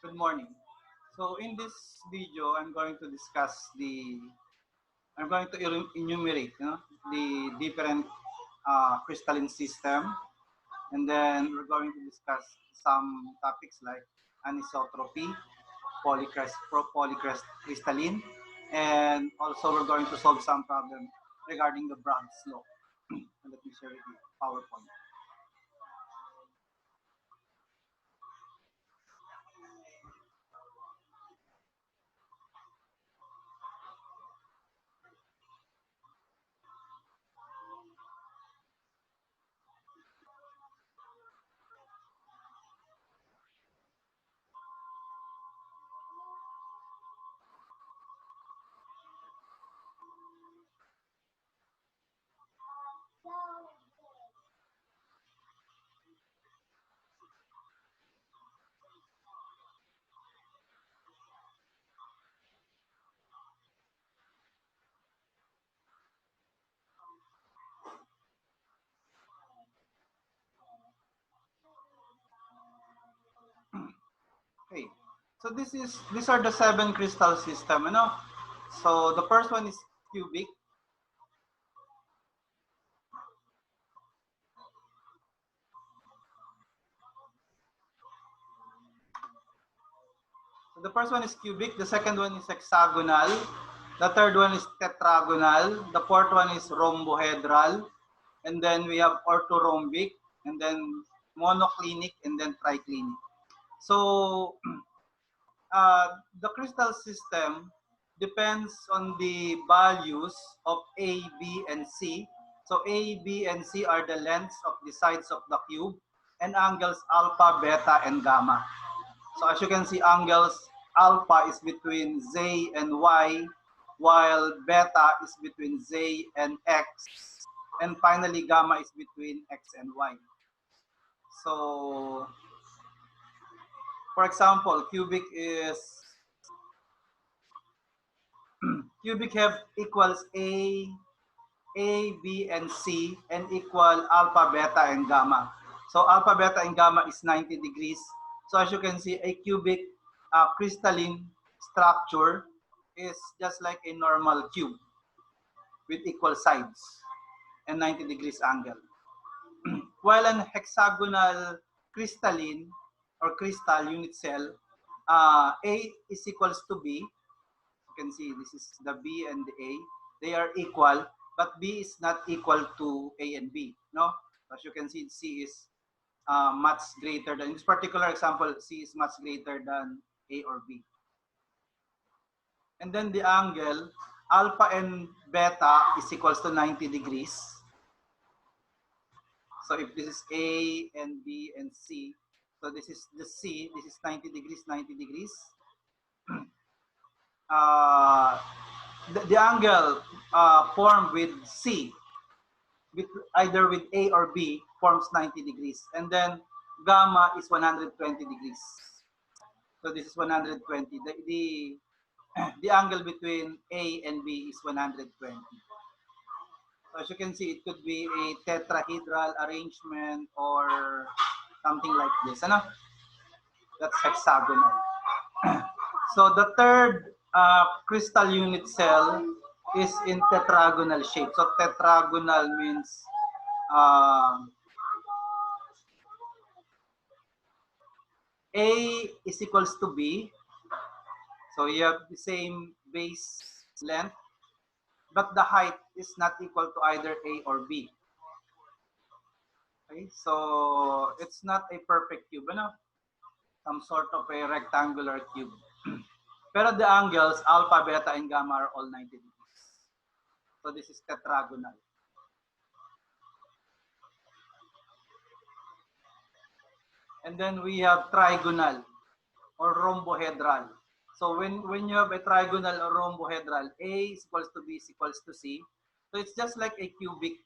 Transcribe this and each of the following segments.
Good morning. So in this video, I'm going to enumerate, the different crystalline system, and then we're going to discuss some topics like anisotropy, polycrystalline, crystalline, and also we're going to solve some problem regarding the Bragg's law. Let me share with you PowerPoint. Okay. So these are the 7 crystal system, So the first one is cubic. So the first one is cubic, the second one is hexagonal, the third one is tetragonal, the fourth one is rhombohedral, and then we have orthorhombic, and then monoclinic, and then triclinic. So the crystal system depends on the values of A, B, and C. So A, B, and C are the lengths of the sides of the cube and angles alpha, beta, and gamma. So as you can see, angles alpha is between Z and Y, while beta is between Z and X, and finally gamma is between X and Y. So, for example, cubic have equals A, B, and C, and equal alpha, beta, and gamma. So alpha, beta, and gamma is 90 degrees. So as you can see, a cubic crystalline structure is just like a normal cube with equal sides and 90 degrees angle. While an hexagonal crystalline or crystal unit cell, A is equals to B. You can see this is the B and the A. They are equal, but B is not equal to A and B. No, as you can see, C is much greater than, in this particular example, C is much greater than A or B. And then the angle alpha and beta is equals to 90 degrees. So if this is A and B and C, so this is the C, this is 90 degrees, 90 degrees. Uh, the angle formed with C, either with A or B, forms 90 degrees. And then gamma is 120 degrees. So this is 120. The angle between A and B is 120. So as you can see, it could be a tetrahedral arrangement or something like this. That's hexagonal. So the third crystal unit cell is in tetragonal shape. So tetragonal means uh, A is equals to B. So you have the same base length, but the height is not equal to either A or B. Okay, so it's not a perfect cube, some sort of a rectangular cube. Pero the angles, alpha, beta, and gamma are all 90 degrees. So this is tetragonal. And then we have trigonal or rhombohedral. So when you have a trigonal or rhombohedral, A is equals to B is equals to C. So it's just like a cubic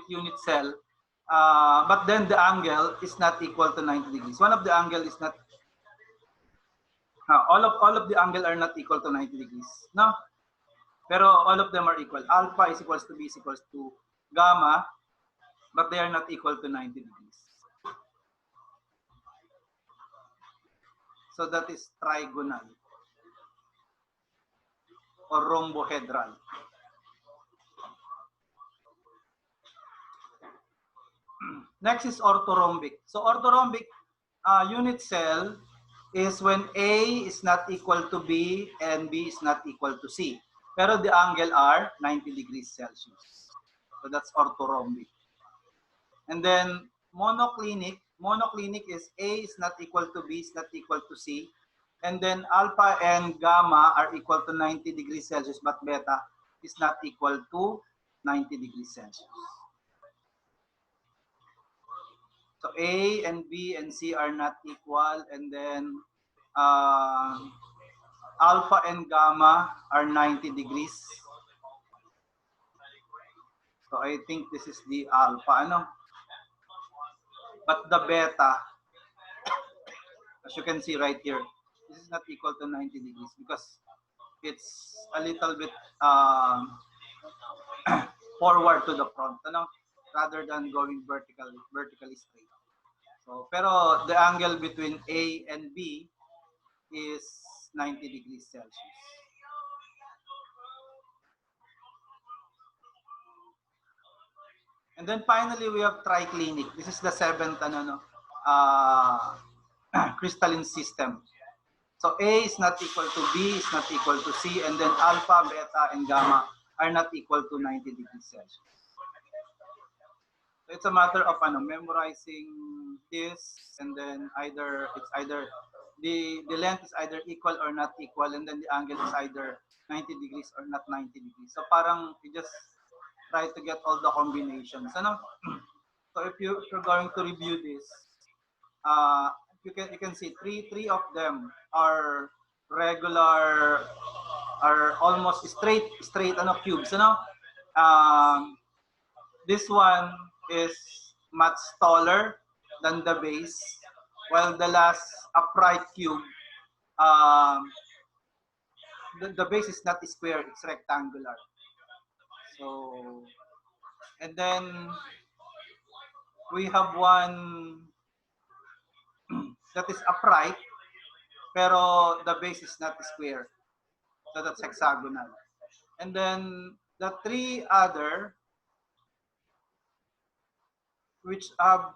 unit cell. But then the angle is not equal to 90 degrees. One of the angle is not, all of the angle are not equal to 90 degrees. No? Pero all of them are equal. Alpha is equals to B is equals to gamma, but they are not equal to 90 degrees. So that is trigonal or rhombohedral. Next is orthorhombic. So orthorhombic unit cell is when A is not equal to B and B is not equal to C. Pero the angle are 90 degrees Celsius. So that's orthorhombic. And then monoclinic. Monoclinic is A is not equal to B is not equal to C. And then alpha and gamma are equal to 90 degrees Celsius, but beta is not equal to 90 degrees Celsius. So A and B and C are not equal, and then alpha and gamma are 90 degrees. So I think this is the alpha, ano? But the beta, as you can see right here, this is not equal to 90 degrees because it's a little bit forward to the front, ano? Rather than going vertically straight. So, pero the angle between A and B is 90 degrees Celsius. And then finally, we have triclinic. This is the seventh crystalline system. So A is not equal to B, is not equal to C, and then alpha, beta, and gamma are not equal to 90 degrees Celsius. So it's a matter of memorizing this, and then it's either the length is either equal or not equal, and then the angle is either 90 degrees or not 90 degrees. So parang you just try to get all the combinations. So if you're going to review this, you can see three of them are regular, are almost straight cubes. This one is much taller than the base, while the last upright cube, the base is not square, it's rectangular. So, and then we have one that is upright, pero the base is not square. So that's hexagonal. And then the three other, which have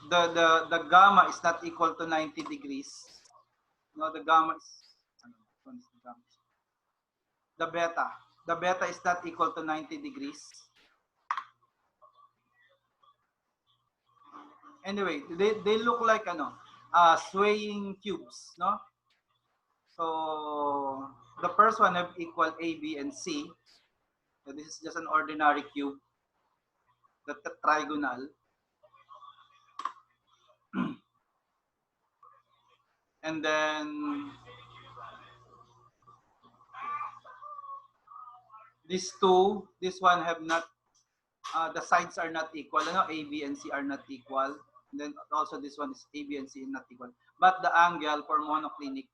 the gamma is not equal to 90 degrees. No, the gamma is the beta. The beta is not equal to 90 degrees. Anyway, they look like swaying cubes, no? So the first one have equal A, B, and C. So this is just an ordinary cube, the trigonal. And then these two, this one have not, the sides are not equal. A, B, and C are not equal. And then also this one is A, B, and C not equal. But the angle for monoclinic,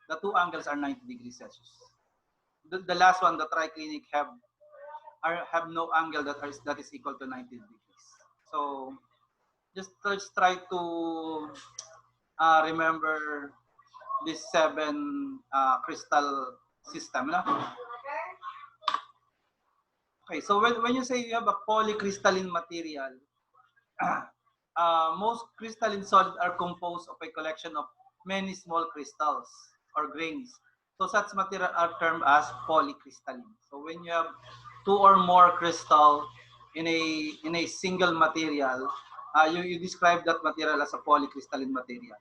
the two angles are 90 degrees Celsius. The last one, the triclinic, have no angle that is equal to 90 degrees. So just try to remember this 7 crystal system. Okay, so when you say you have a polycrystalline material, most crystalline solids are composed of a collection of many small crystals or grains. So such material are termed as polycrystalline. So when you have 2 or more crystal in a single material, you describe that material as a polycrystalline material.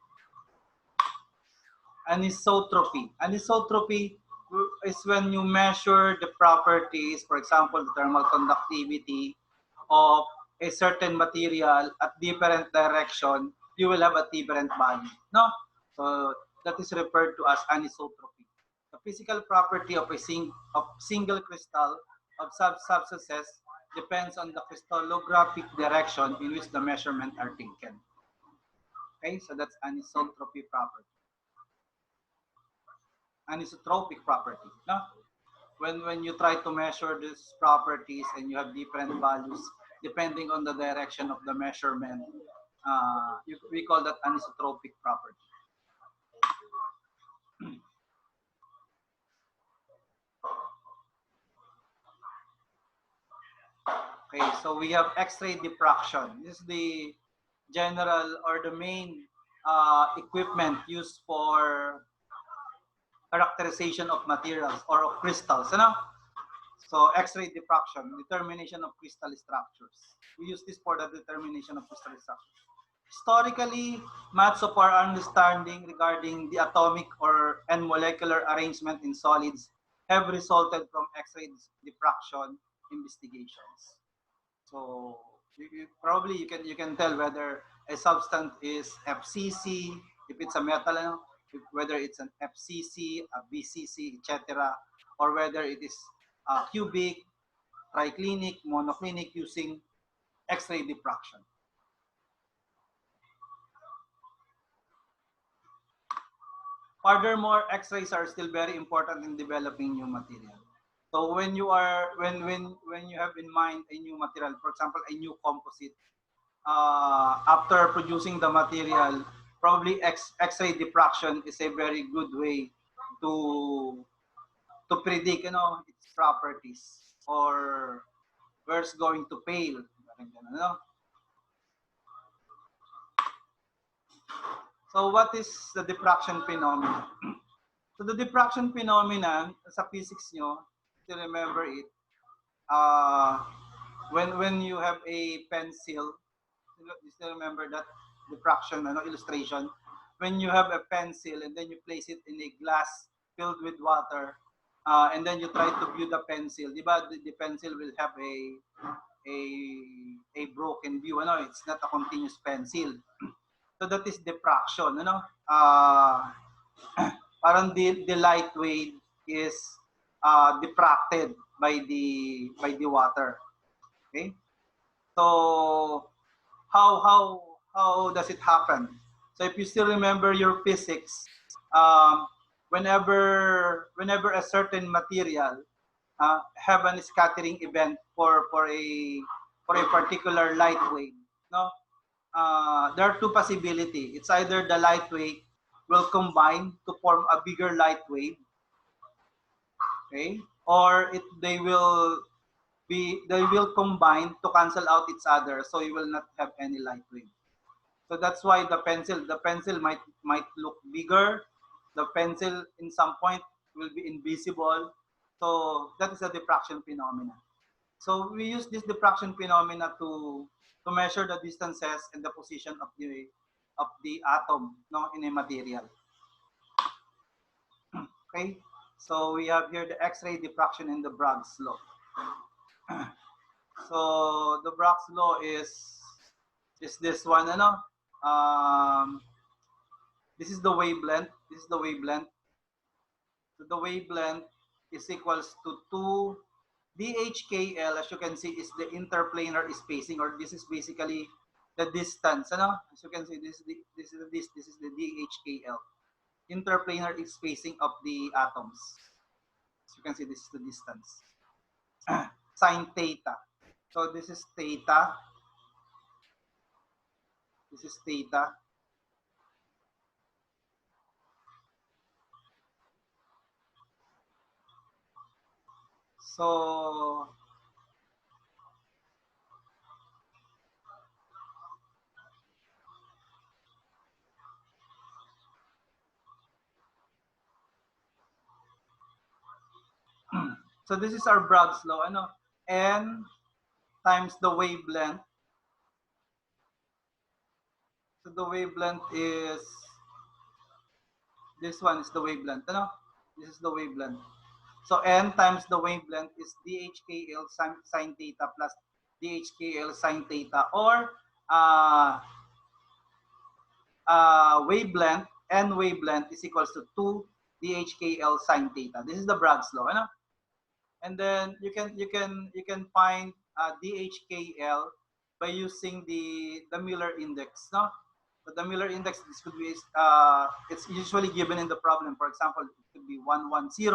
Anisotropy. Anisotropy is when you measure the properties, for example, the thermal conductivity of a certain material at different direction, you will have a different value. No? So that is referred to as anisotropy. The physical property of single crystal of substances depends on the crystallographic direction in which the measurements are taken. Okay, so that's anisotropy property. Anisotropic property. No? When you try to measure these properties and you have different values depending on the direction of the measurement, we call that anisotropic property. Okay, so we have X-ray diffraction. This is the general or the main equipment used for characterization of materials or of crystals. You know? So X-ray diffraction, determination of crystal structures. We use this for the determination of crystal structures. Historically, much of our understanding regarding the atomic and molecular arrangement in solids have resulted from X-ray diffraction investigations. So probably you can tell whether a substance is FCC, if it's a metal, whether it's an FCC, a BCC, etc., or whether it is cubic, triclinic, monoclinic using X-ray diffraction. Furthermore, X-rays are still very important in developing new material. So when you have in mind a new material, for example, a new composite, after producing the material, probably X-ray diffraction is a very good way to predict, its properties or where it's going to fail. So what is the diffraction phenomenon? So the diffraction phenomenon sa physics nyo, to remember it, when you have a pencil, you still remember that diffraction illustration? When you have a pencil and then you place it in a glass filled with water, and then you try to view the pencil, di ba? The pencil will have a broken view. It's not a continuous pencil. So that is diffraction. Parang the light wave is diffracted by the water. Okay? So how does it happen? So if you still remember your physics, whenever a certain material have a scattering event for a particular light wave, no? There are two possibilities. It's either the light wave will combine to form a bigger light wave, okay, or they will combine to cancel out each other, so you will not have any light wave. So that's why the pencil might look bigger. The pencil in some point will be invisible. So that is a diffraction phenomena. So we use this diffraction phenomena to measure the distances and the position of the atom, in a material. Okay, so we have here the X-ray diffraction and the Bragg's law. So the Bragg's law is this one, this is the wavelength. This is the wavelength. So the wavelength is equals to 2 DHKL, as you can see, is the interplanar spacing, or this is basically the distance. As you can see, this is the DHKL, interplanar spacing of the atoms. As you can see, this is the distance. Sine theta. So this is theta. This is theta. So so this is our Bragg's law, n times the wavelength. So the wavelength is this one is the wavelength, This is the wavelength. So n times the wavelength is DHKL sine theta plus DHKL sine theta, or wavelength, n wavelength is equals to 2 DHKL sine theta. This is the Bragg's law, And then you can find DHKL by using the Miller index, So the Miller index, this could be it's usually given in the problem. For example, it could be 110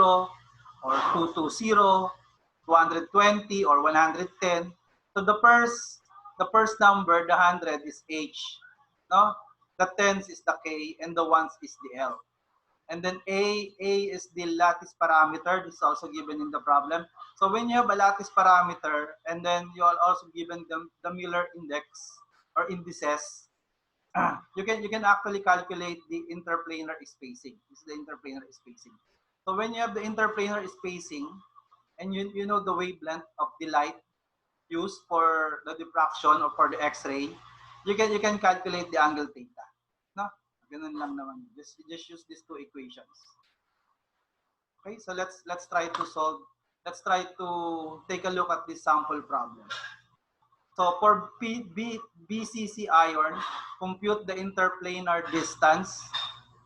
or 220, 220 or 110. So the first number, the 100, is H, The tens is the K, and the ones is the L. And then A is the lattice parameter. This is also given in the problem. So when you have a lattice parameter, and then you are also given the Miller index or indices, you can actually calculate the interplanar spacing. This is the interplanar spacing. So when you have the interplanar spacing, and you know the wavelength of the light used for the diffraction or for the X-ray, you can calculate the angle theta. No? Ganun lang naman. Just use these two equations. Okay, so let's try to solve. Let's try to take a look at this sample problem. So for BCC iron, compute the interplanar distance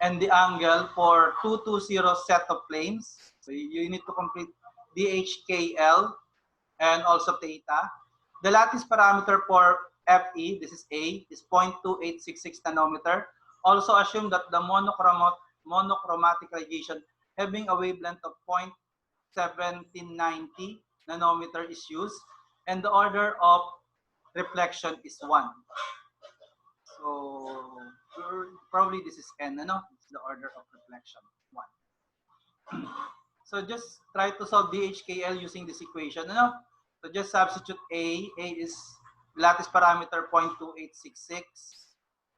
and the angle for 220 set of planes. So you need to complete DHKL and also theta. The lattice parameter for FE, this is A, is 0.2866 nanometer. Also assume that the monochromatic radiation having a wavelength of 0.1790 nanometer is used, and the order of reflection is 1. So probably this is N, ano? It's the order of reflection, 1. So just try to solve DHKL using this equation, ano? So just substitute A. A is lattice parameter 0.2866.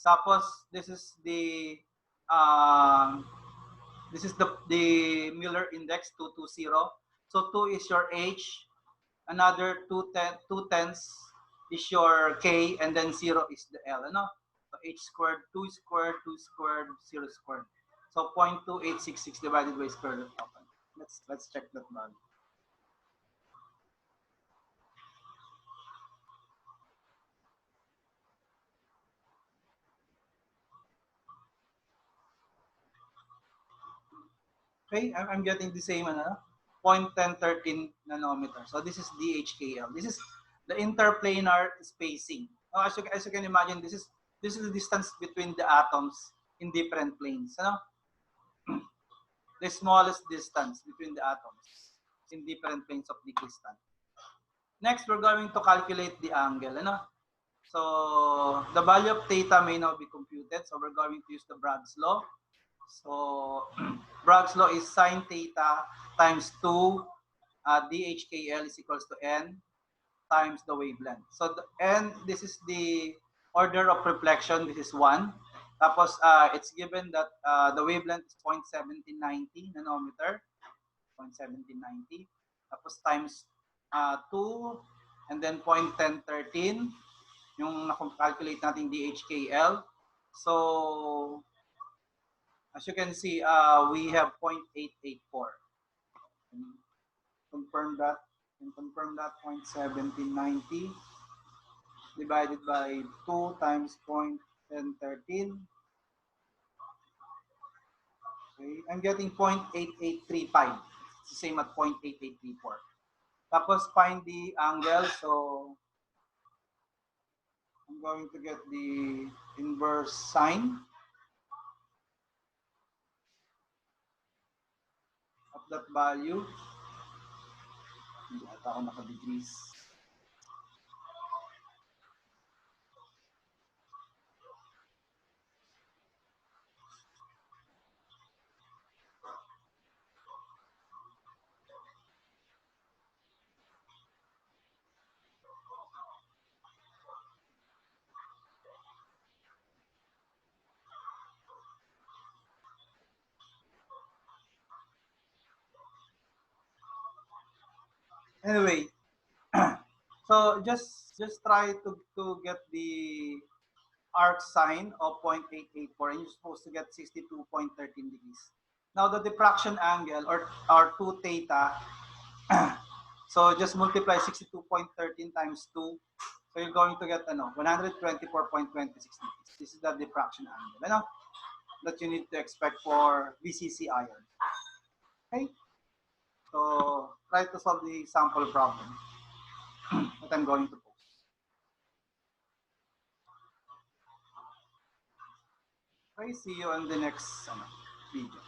Tapos this is the Miller index 220. So 2 is your H, another 2 tenths is your K, and then 0 is the L, ano? So H squared, 2 squared, 2 squared, 0 squared. So 0.2866 divided by square root of 1. Let's check that value. Okay, I'm getting the same, 0.1013 nanometer. So this is DHKL. This is the interplanar spacing. As you can imagine, this is the distance between the atoms in different planes. The smallest distance between the atoms in different planes of the crystal. Next, we're going to calculate the angle. So the value of theta may now be computed. So we're going to use the Bragg's law. So Bragg's law is sine theta times 2 DHKL is equals to N times the wavelength. So this is the order of reflection. This is 1. Tapos it's given that the wavelength is 0.1790 nanometer. 0.1790. Tapos times 2 and then 0.1013 yung na-calculate natin DHKL. So as you can see, we have 0.884. Confirm that. And confirm that 0.1790 divided by 2 times 0.1013. Okay, I'm getting 0.8835. It's the same at 0.8834. Tapos find the angle. So I'm going to get the inverse sine of that value. Hindi ata ako naka-degrees. Anyway, so just try to get the arc sine of 0.884, and you're supposed to get 62.13 degrees. Now the diffraction angle or 2 theta, so just multiply 62.13 times 2. So you're going to get 124.26 degrees. This is the diffraction angle that you need to expect for BCC iron. Okay? So try to solve the sample problem that I'm going to post. Okay, see you on the next video.